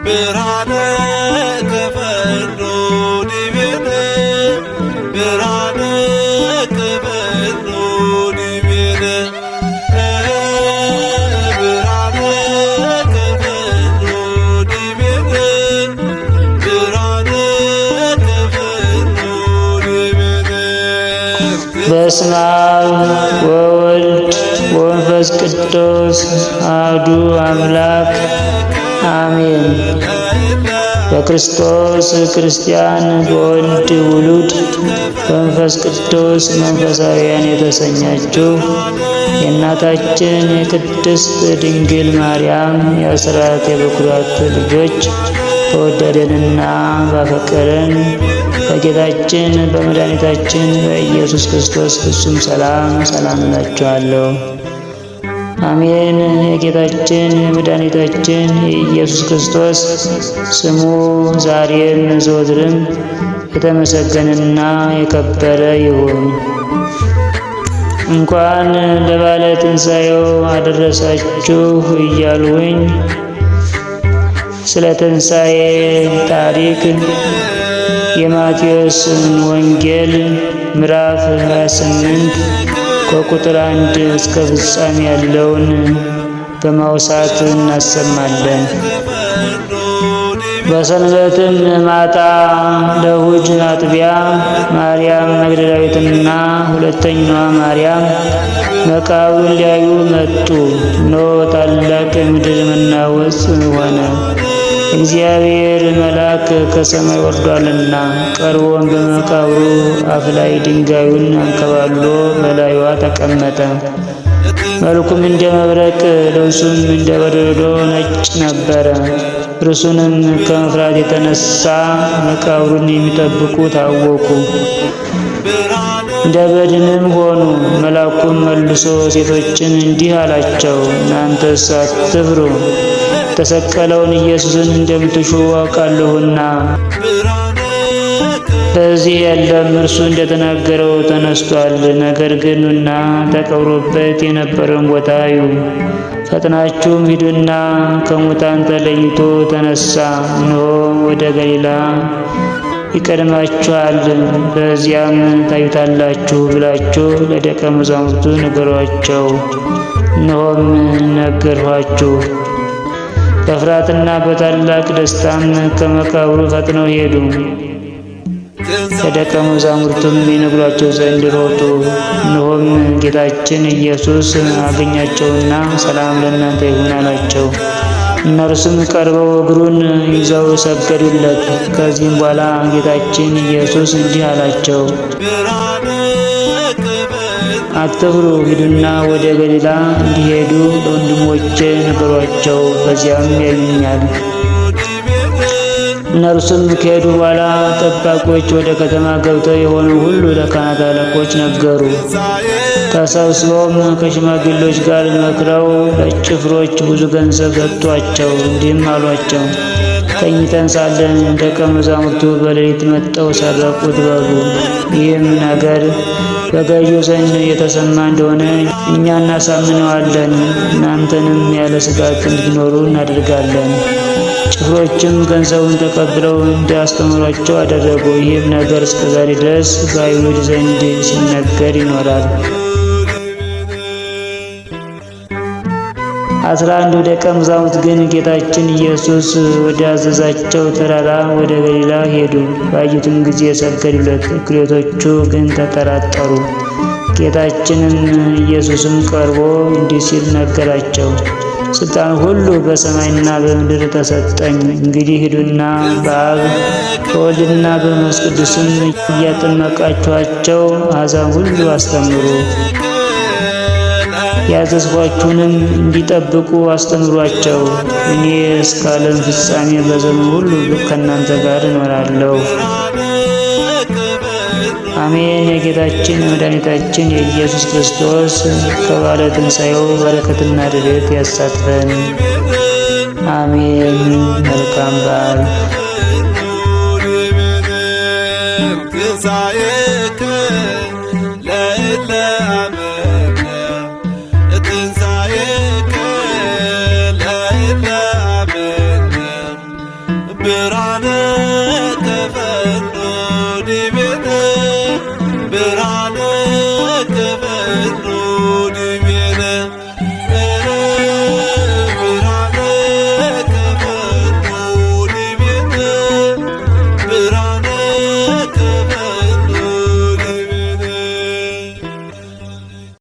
ብርሃነ ከፈኖ ዲቤነ ብርሃነ ከፈኖ ዲቤነ ብርሃነ ከፈኖ ዲቤነ ብርሃነ ከፈኖ ዲቤነ። በስመ አብ ወወልድ ወመንፈስ ቅዱስ አሐዱ አምላክ አሜን። በክርስቶስ ክርስቲያን በወልድ ውሉድ በመንፈስ ቅዱስ መንፈሳውያን የተሰኛችሁ የእናታችን የቅድስት ድንግል ማርያም የአስራት የበኩራት ልጆች በወደደንና ባፈቀረን በጌታችን በመድኃኒታችን በኢየሱስ ክርስቶስ ፍጹም ሰላም እላችኋለሁ። አሜን። የጌታችን የመድኃኒታችን የኢየሱስ ክርስቶስ ስሙ ዛሬም ዘወትርም የተመሰገነና የከበረ ይሁን። እንኳን ለበዓለ ትንሣኤው አደረሳችሁ እያልሁኝ ስለ ትንሣኤ ታሪክ የማቴዎስን ወንጌል ምዕራፍ 28 ከቁጥር 1 እስከ ፍጻሜ ያለውን በማውሳት እናሰማለን። በሰንበትም ማታ ለእሑድ አጥቢያ ማርያም መግደላዊትና ሁለተኛዋ ማርያም መቃብሩን ሊያዩ መጡ። እነሆ ታላቅ ምድር መናወጽ ሆነ፣ እግዚአብሔር መልአክ ከሰማይ ወርዷልና። ቀርቦም በመቃብሩ አፍ ላይ ድንጋዩን አንከባሎ በላዩዋ ተቀመጠ። መልኩም እንደ መብረቅ ልብሱም እንደ በረዶ ነጭ ነበረ። እርሱንም ከመፍራት የተነሳ መቃብሩን የሚጠብቁ ታወኩ፣ እንደ በድንም ሆኑ። መልአኩም መልሶ ሴቶችን እንዲህ አላቸው፣ እናንተስ አትፍሩ፣ የተሰቀለውን ኢየሱስን እንደምትሹ አውቃለሁና በዚህ የለም፣ እርሱ እንደተናገረው ተነስቷል። ነገር ግን ኑና ተቀብሮበት የነበረውን ቦታ እዩ። ፈጥናችሁም ሂዱና ከሙታን ተለይቶ ተነሳ፣ እነሆ ወደ ገሊላ ይቀድማችኋል፣ በዚያም ታዩታላችሁ ብላችሁ ለደቀ መዛሙርቱ ንገሯቸው። እነሆም ነገርኋችሁ። በፍርሃትና በታላቅ ደስታም ከመቃብሩ ፈጥነው ሄዱ። ለደቀ መዛሙርቱም ይነግሯቸው ዘንድ ሮጡ። እነሆም ጌታችን ኢየሱስ አገኛቸውና ሰላም ለእናንተ ይሁን አላቸው። እነርሱም ቀርበው እግሩን ይዘው ሰገዱለት። ከዚህም በኋላ ጌታችን ኢየሱስ እንዲህ አላቸው፣ አትፍሩ፣ ሂዱና ወደ ገሊላ እንዲሄዱ ለወንድሞቼ ንገሯቸው፣ በዚያም ያዩኛል። እነርሱም ከሄዱ በኋላ ጠባቆች ወደ ከተማ ገብተው የሆኑ ሁሉ ለካህናት አለቆች ነገሩ። ተሰብስበውም ከሽማግሌዎች ጋር መክረው ለጭፍሮች ብዙ ገንዘብ ሰጥቷቸው፣ እንዲህም አሏቸው፣ ተኝተን ሳለን ደቀ መዛሙርቱ በሌሊት መጥተው ሰረቁት በሉ። ይህም ነገር በገዢው ዘንድ የተሰማ እንደሆነ እኛ እናሳምነዋለን፣ እናንተንም ያለ ስጋት እንድትኖሩ እናደርጋለን። ጭፍሮችም ገንዘቡን ተቀብለው እንዲያስተምሯቸው አደረጉ። ይህም ነገር እስከዛሬ ድረስ በአይሁድ ዘንድ ሲነገር ይኖራል። 11 ደቀ መዛሙርት ግን ጌታችን ኢየሱስ ወደ አዘዛቸው ተራራ ወደ ገሊላ ሄዱ። ባዩትም ጊዜ ሰገዱለት። እኩሌቶቹ ግን ተጠራጠሩ። ጌታችንም ኢየሱስም ቀርቦ እንዲህ ሲል ነገራቸው፣ ስልጣን ሁሉ በሰማይና በምድር ተሰጠኝ። እንግዲህ ሂዱና በአብ በወልድና በመንፈስ ቅዱስም እያጠመቃችኋቸው አሕዛብ ሁሉ አስተምሩ፣ ያዘዝኋችሁንም እንዲጠብቁ አስተምሯቸው። እኔ እስከ ዓለም ፍጻሜ በዘመኑ ሁሉ ከእናንተ ጋር እኖራለሁ። አሜን። የጌታችን የመድኃኒታችን የኢየሱስ ክርስቶስ ከበዓለ ትንሣኤው በረከትና ረድኤት ያሳትፈን። አሜን። መልካም በዓል። ዲቤ